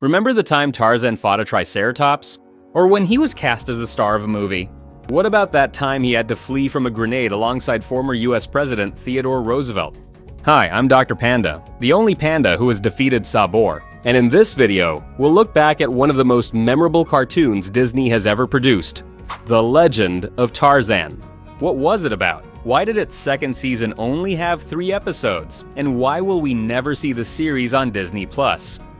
Remember the time Tarzan fought a triceratops? Or when he was cast as the star of a movie? What about that time he had to flee from a grenade alongside former US President Theodore Roosevelt? Hi, I'm Dr. Panda, the only panda who has defeated Sabor, and in this video, we'll look back at one of the most memorable cartoons Disney has ever produced, The Legend of Tarzan. What was it about? Why did its second season only have 3 episodes? And why will we never see the series on Disney+?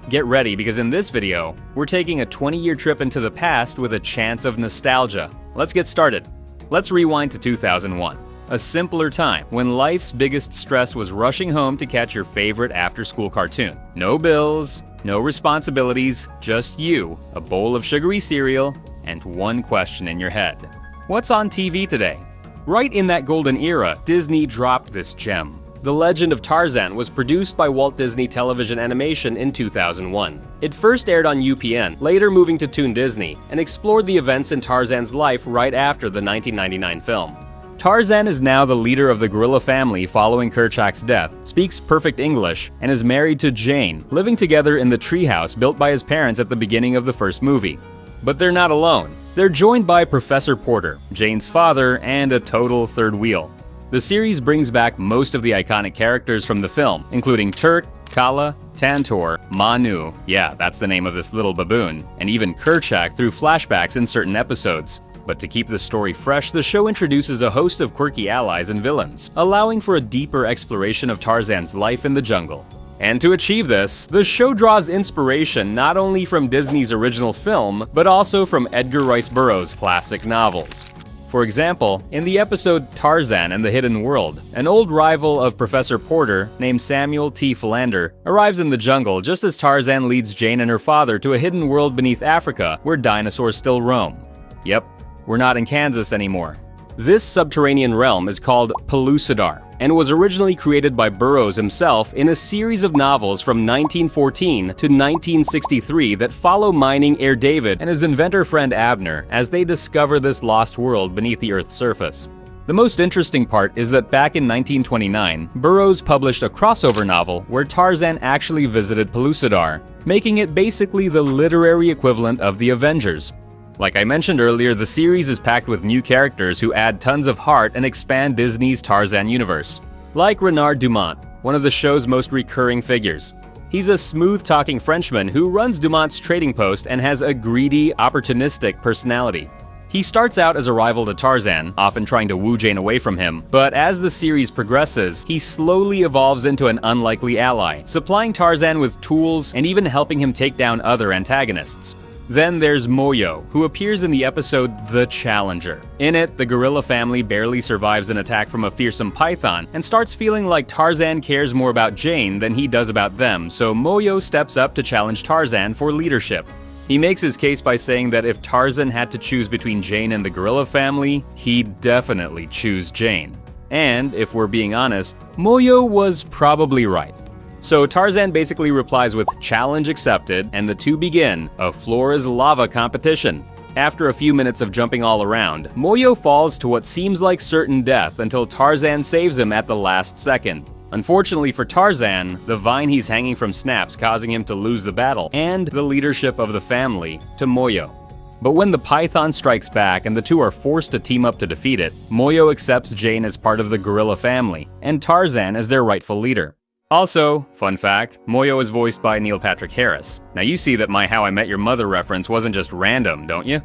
Get ready, because in this video, we're taking a 20-year trip into the past with a chance of nostalgia. Let's get started. Let's rewind to 2001. A simpler time, when life's biggest stress was rushing home to catch your favorite after-school cartoon. No bills, no responsibilities, just you, a bowl of sugary cereal, and one question in your head. What's on TV today? Right in that golden era, Disney dropped this gem. The Legend of Tarzan was produced by Walt Disney Television Animation in 2001. It first aired on UPN, later moving to Toon Disney, and explored the events in Tarzan's life right after the 1999 film. Tarzan is now the leader of the gorilla family following Kerchak's death, speaks perfect English, and is married to Jane, living together in the treehouse built by his parents at the beginning of the first movie. But they're not alone. They're joined by Professor Porter, Jane's father, and a total third wheel. The series brings back most of the iconic characters from the film, including Turk, Kala, Tantor, Manu, yeah, that's the name of this little baboon, and even Kerchak through flashbacks in certain episodes. But to keep the story fresh, the show introduces a host of quirky allies and villains, allowing for a deeper exploration of Tarzan's life in the jungle. And to achieve this, the show draws inspiration not only from Disney's original film, but also from Edgar Rice Burrows' classic novels. For example, in the episode Tarzan and the Hidden World, an old rival of Professor Porter, named Samuel T. Philander, arrives in the jungle just as Tarzan leads Jane and her father to a hidden world beneath Africa where dinosaurs still roam. Yep, we're not in Kansas anymore. This subterranean realm is called Pellucidar, and was originally created by Burrows himself in a series of novels from 1914 to 1963 that follow mining heir David and his inventor friend Abner as they discover this lost world beneath the Earth's surface. The most interesting part is that back in 1929, Burrows published a crossover novel where Tarzan actually visited Pellucidar, making it basically the literary equivalent of the Avengers. Like I mentioned earlier, the series is packed with new characters who add tons of heart and expand Disney's Tarzan universe. Like Renard Dumont, one of the show's most recurring figures. He's a smooth-talking Frenchman who runs Dumont's trading post and has a greedy, opportunistic personality. He starts out as a rival to Tarzan, often trying to woo Jane away from him, but as the series progresses, he slowly evolves into an unlikely ally, supplying Tarzan with tools and even helping him take down other antagonists. Then there's Moyo, who appears in the episode The Challenger. In it, the gorilla family barely survives an attack from a fearsome python and starts feeling like Tarzan cares more about Jane than he does about them, so Moyo steps up to challenge Tarzan for leadership. He makes his case by saying that if Tarzan had to choose between Jane and the gorilla family, he'd definitely choose Jane. And, if we're being honest, Moyo was probably right. So Tarzan basically replies with "challenge accepted," and the two begin a floor is lava competition. After a few minutes of jumping all around, Moyo falls to what seems like certain death until Tarzan saves him at the last second. Unfortunately for Tarzan, the vine he's hanging from snaps, causing him to lose the battle and the leadership of the family to Moyo. But when the python strikes back and the two are forced to team up to defeat it, Moyo accepts Jane as part of the gorilla family and Tarzan as their rightful leader. Also, fun fact, Moyo is voiced by Neil Patrick Harris. Now you see that my How I Met Your Mother reference wasn't just random, don't you?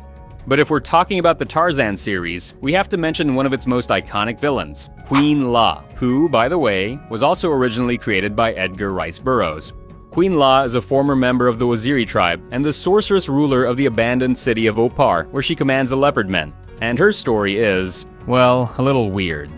But if we're talking about the Tarzan series, we have to mention one of its most iconic villains, Queen La, who, by the way, was also originally created by Edgar Rice Burrows. Queen La is a former member of the Waziri tribe and the sorceress ruler of the abandoned city of Opar, where she commands the Leopard Men. And her story is, well, a little weird.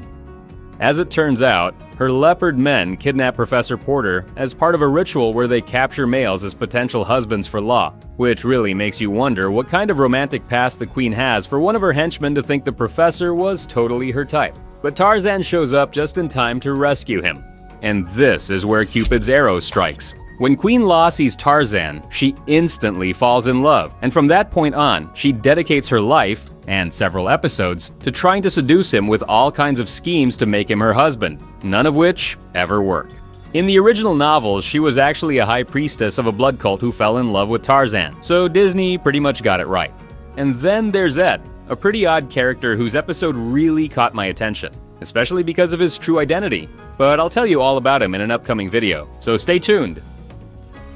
As it turns out, her leopard men kidnap Professor Porter as part of a ritual where they capture males as potential husbands for La, which really makes you wonder what kind of romantic past the queen has for one of her henchmen to think the professor was totally her type. But Tarzan shows up just in time to rescue him. And this is where Cupid's arrow strikes. When Queen La sees Tarzan, she instantly falls in love, and from that point on, she dedicates her life, and several episodes, to trying to seduce him with all kinds of schemes to make him her husband, none of which ever work. In the original novels, she was actually a high priestess of a blood cult who fell in love with Tarzan, so Disney pretty much got it right. And then there's Ed, a pretty odd character whose episode really caught my attention, especially because of his true identity. But I'll tell you all about him in an upcoming video, so stay tuned.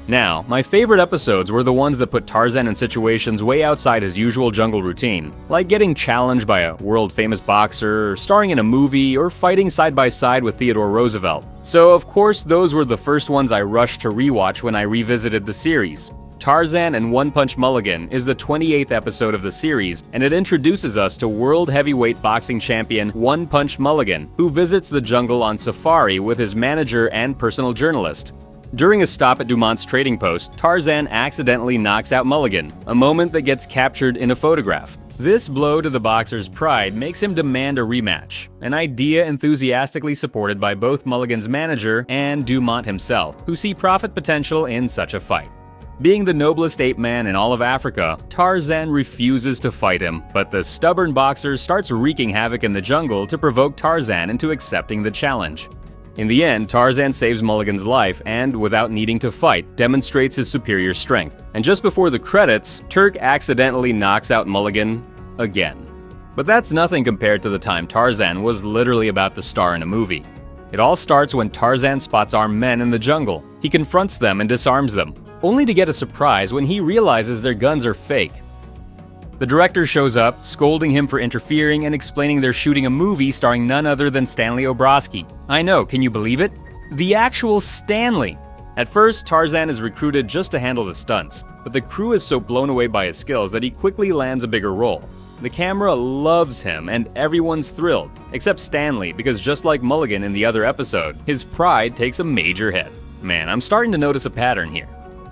Now, my favorite episodes were the ones that put Tarzan in situations way outside his usual jungle routine, like getting challenged by a world-famous boxer, starring in a movie, or fighting side by side with Theodore Roosevelt. So of course those were the first ones I rushed to rewatch when I revisited the series. Tarzan and Punch Mulligan is the 28th episode of the series, and it introduces us to world heavyweight boxing champion Punch Mulligan, who visits the jungle on safari with his manager and personal journalist. During a stop at Dumont's trading post, Tarzan accidentally knocks out Mulligan, a moment that gets captured in a photograph. This blow to the boxer's pride makes him demand a rematch, an idea enthusiastically supported by both Mulligan's manager and Dumont himself, who see profit potential in such a fight. Being the noblest ape man in all of Africa, Tarzan refuses to fight him, but the stubborn boxer starts wreaking havoc in the jungle to provoke Tarzan into accepting the challenge. In the end, Tarzan saves Mulligan's life and, without needing to fight, demonstrates his superior strength. And just before the credits, Turk accidentally knocks out Mulligan again. But that's nothing compared to the time Tarzan was literally about to star in a movie. It all starts when Tarzan spots armed men in the jungle. He confronts them and disarms them, only to get a surprise when he realizes their guns are fake. The director shows up, scolding him for interfering and explaining they're shooting a movie starring none other than Stanley Obrowski. I know, can you believe it? The actual Stanley! At first, Tarzan is recruited just to handle the stunts, but the crew is so blown away by his skills that he quickly lands a bigger role. The camera loves him and everyone's thrilled, except Stanley, because just like Mulligan in the other episode, his pride takes a major hit. Man, I'm starting to notice a pattern here.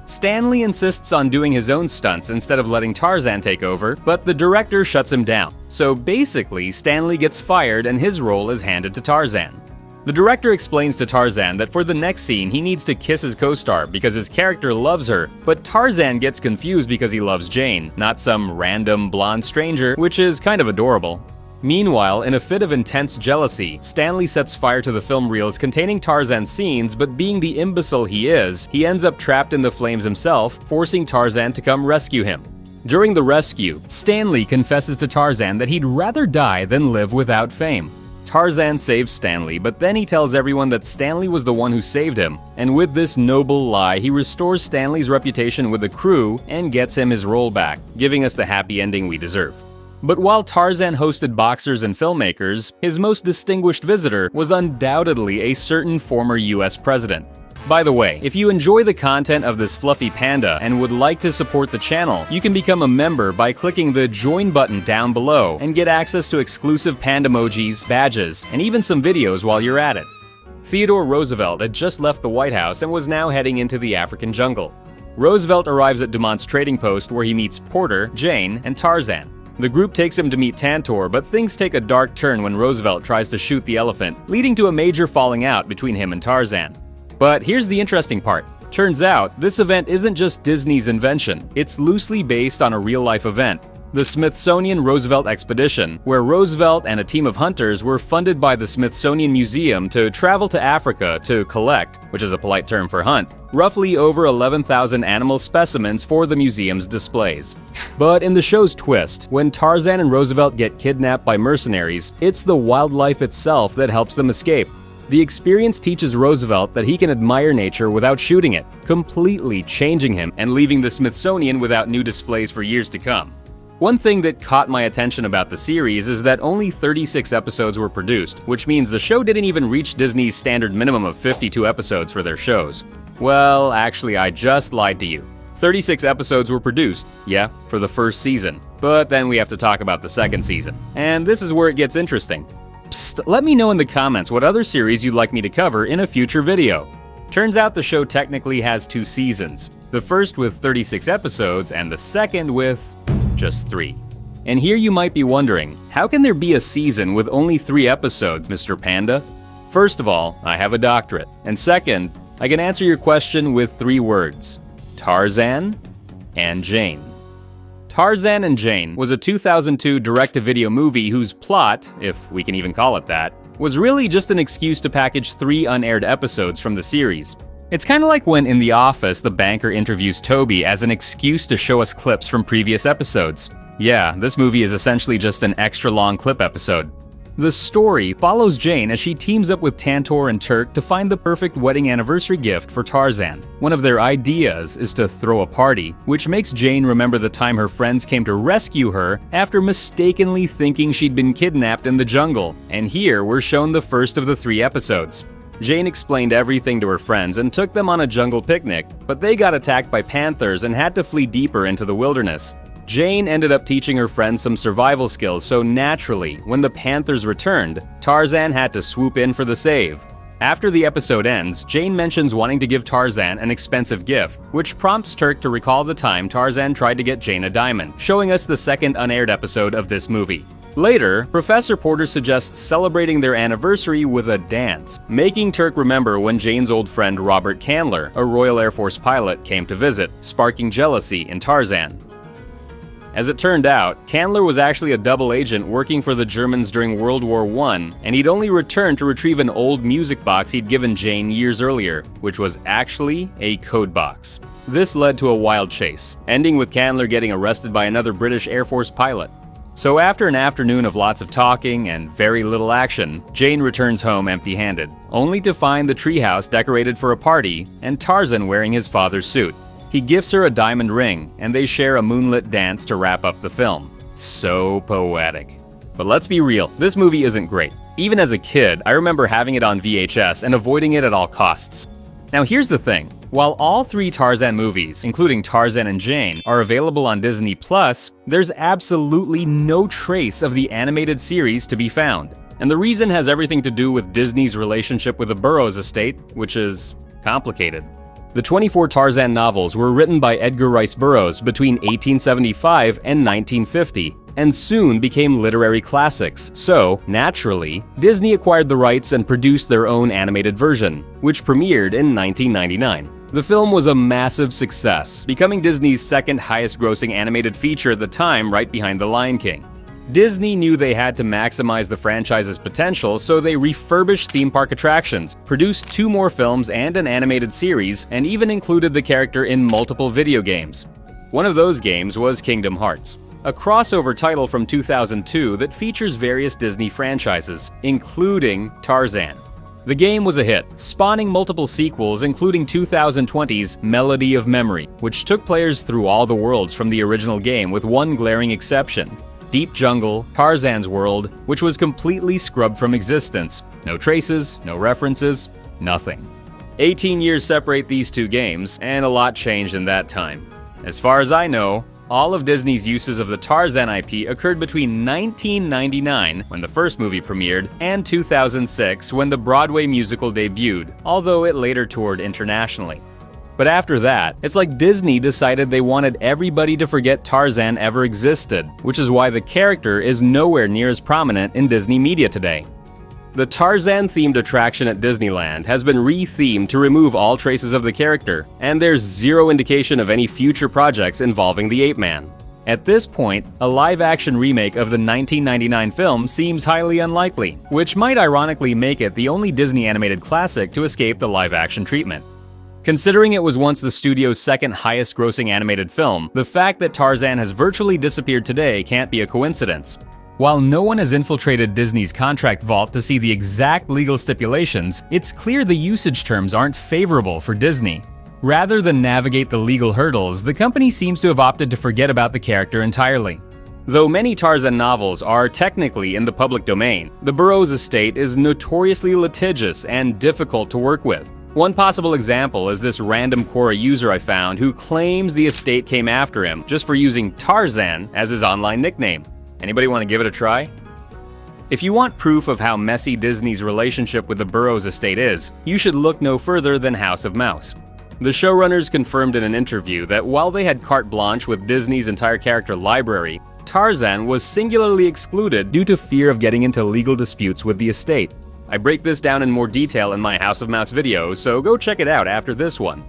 Stanley insists on doing his own stunts instead of letting Tarzan take over, but the director shuts him down. So basically, Stanley gets fired and his role is handed to Tarzan. The director explains to Tarzan that for the next scene he needs to kiss his co-star because his character loves her, but Tarzan gets confused because he loves Jane, not some random blonde stranger, which is kind of adorable. Meanwhile, in a fit of intense jealousy, Stanley sets fire to the film reels containing Tarzan's scenes, but being the imbecile he is, he ends up trapped in the flames himself, forcing Tarzan to come rescue him. During the rescue, Stanley confesses to Tarzan that he'd rather die than live without fame. Tarzan saves Stanley, but then he tells everyone that Stanley was the one who saved him, and with this noble lie, he restores Stanley's reputation with the crew and gets him his role back, giving us the happy ending we deserve. But while Tarzan hosted boxers and filmmakers, his most distinguished visitor was undoubtedly a certain former US president. By the way, if you enjoy the content of this fluffy panda and would like to support the channel, you can become a member by clicking the join button down below and get access to exclusive panda emojis, badges, and even some videos while you're at it. Theodore Roosevelt had just left the White House and was now heading into the African jungle. Roosevelt arrives at Dumont's trading post where he meets Porter, Jane, and Tarzan. The group takes him to meet Tantor, but things take a dark turn when Roosevelt tries to shoot the elephant, leading to a major falling out between him and Tarzan. But here's the interesting part. Turns out, this event isn't just Disney's invention, it's loosely based on a real-life event. The Smithsonian Roosevelt Expedition, where Roosevelt and a team of hunters were funded by the Smithsonian Museum to travel to Africa to collect, which is a polite term for hunt, roughly over 11,000 animal specimens for the museum's displays. But in the show's twist, when Tarzan and Roosevelt get kidnapped by mercenaries, it's the wildlife itself that helps them escape. The experience teaches Roosevelt that he can admire nature without shooting it, completely changing him and leaving the Smithsonian without new displays for years to come. One thing that caught my attention about the series is that only 36 episodes were produced, which means the show didn't even reach Disney's standard minimum of 52 episodes for their shows. Well, actually, I just lied to you. 36 episodes were produced, yeah, for the first season. But then we have to talk about the second season. And this is where it gets interesting. Psst, let me know in the comments what other series you'd like me to cover in a future video. Turns out the show technically has 2 seasons. The first with 36 episodes, and the second with just 3. And here you might be wondering, how can there be a season with only 3 episodes, Mr. Panda? First of all, I have a doctorate. And second, I can answer your question with 3 words. Tarzan and Jane. Tarzan and Jane was a 2002 direct-to-video movie whose plot, if we can even call it that, was really just an excuse to package 3 unaired episodes from the series. It's kinda like when in The Office the banker interviews Toby as an excuse to show us clips from previous episodes. Yeah, this movie is essentially just an extra long clip episode. The story follows Jane as she teams up with Tantor and Turk to find the perfect wedding anniversary gift for Tarzan. One of their ideas is to throw a party, which makes Jane remember the time her friends came to rescue her after mistakenly thinking she'd been kidnapped in the jungle. And here we're shown the first of the 3 episodes. Jane explained everything to her friends and took them on a jungle picnic, but they got attacked by panthers and had to flee deeper into the wilderness. Jane ended up teaching her friends some survival skills, so naturally, when the panthers returned, Tarzan had to swoop in for the save. After the episode ends, Jane mentions wanting to give Tarzan an expensive gift, which prompts Turk to recall the time Tarzan tried to get Jane a diamond, showing us the second unaired episode of this movie. Later, Professor Porter suggests celebrating their anniversary with a dance, making Turk remember when Jane's old friend Robert Candler, a Royal Air Force pilot, came to visit, sparking jealousy in Tarzan. As it turned out, Candler was actually a double agent working for the Germans during World War I, and he'd only returned to retrieve an old music box he'd given Jane years earlier, which was actually a code box. This led to a wild chase, ending with Candler getting arrested by another British Air Force pilot. So after an afternoon of lots of talking and very little action, Jane returns home empty-handed, only to find the treehouse decorated for a party and Tarzan wearing his father's suit. He gifts her a diamond ring, and they share a moonlit dance to wrap up the film. So poetic. But let's be real, this movie isn't great. Even as a kid, I remember having it on VHS and avoiding it at all costs. Now here's the thing. While all 3 Tarzan movies, including Tarzan and Jane, are available on Disney+, there's absolutely no trace of the animated series to be found. And the reason has everything to do with Disney's relationship with the Burrows estate, which is complicated. The 24 Tarzan novels were written by Edgar Rice Burroughs between 1875 and 1950, and soon became literary classics, so, naturally, Disney acquired the rights and produced their own animated version, which premiered in 1999. The film was a massive success, becoming Disney's second highest-grossing animated feature at the time, right behind The Lion King. Disney knew they had to maximize the franchise's potential, so they refurbished theme park attractions, produced 2 more films and an animated series, and even included the character in multiple video games. One of those games was Kingdom Hearts, a crossover title from 2002 that features various Disney franchises, including Tarzan. The game was a hit, spawning multiple sequels including 2020's Melody of Memory, which took players through all the worlds from the original game with one glaring exception. Deep Jungle, Tarzan's world, which was completely scrubbed from existence. No traces, no references, nothing. 18 years separate these 2 games, and a lot changed in that time. As far as I know, all of Disney's uses of the Tarzan IP occurred between 1999, when the first movie premiered, and 2006, when the Broadway musical debuted, although it later toured internationally. But after that, it's like Disney decided they wanted everybody to forget Tarzan ever existed, which is why the character is nowhere near as prominent in Disney media today. The Tarzan-themed attraction at Disneyland has been re-themed to remove all traces of the character, and there's zero indication of any future projects involving the Ape Man. At this point, a live-action remake of the 1999 film seems highly unlikely, which might ironically make it the only Disney animated classic to escape the live-action treatment. Considering it was once the studio's second highest grossing animated film, the fact that Tarzan has virtually disappeared today can't be a coincidence. While no one has infiltrated Disney's contract vault to see the exact legal stipulations, it's clear the usage terms aren't favorable for Disney. Rather than navigate the legal hurdles, the company seems to have opted to forget about the character entirely. Though many Tarzan novels are technically in the public domain, the Burrows estate is notoriously litigious and difficult to work with. One possible example is this random Quora user I found who claims the estate came after him just for using Tarzan as his online nickname. Anybody want to give it a try? If you want proof of how messy Disney's relationship with the Burrows estate is, you should look no further than House of Mouse. The showrunners confirmed in an interview that while they had carte blanche with Disney's entire character library, Tarzan was singularly excluded due to fear of getting into legal disputes with the estate. I break this down in more detail in my House of Mouse video, so go check it out after this one.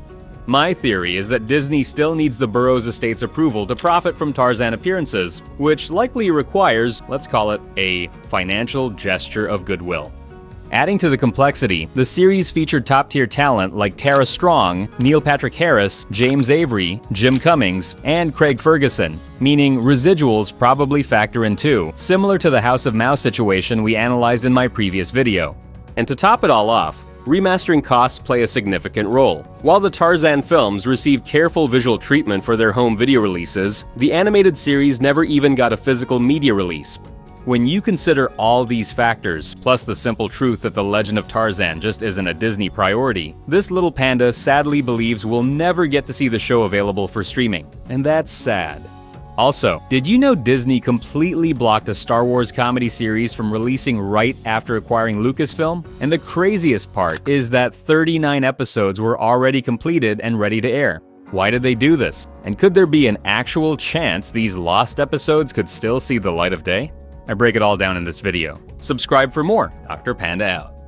My theory is that Disney still needs the Burrows estate's approval to profit from Tarzan appearances, which likely requires, let's call it, a financial gesture of goodwill. Adding to the complexity, the series featured top-tier talent like Tara Strong, Neil Patrick Harris, James Avery, Jim Cummings, and Craig Ferguson, meaning residuals probably factor in too, similar to the House of Mouse situation we analyzed in my previous video. And to top it all off, remastering costs play a significant role. While the Tarzan films received careful visual treatment for their home video releases, the animated series never even got a physical media release. When you consider all these factors, plus the simple truth that The Legend of Tarzan just isn't a Disney priority, this little panda sadly believes we'll never get to see the show available for streaming, and that's sad. Also, did you know Disney completely blocked a Star Wars comedy series from releasing right after acquiring Lucasfilm? And the craziest part is that 39 episodes were already completed and ready to air. Why did they do this? And could there be an actual chance these lost episodes could still see the light of day? I break it all down in this video. Subscribe for more. Dr. Panda out.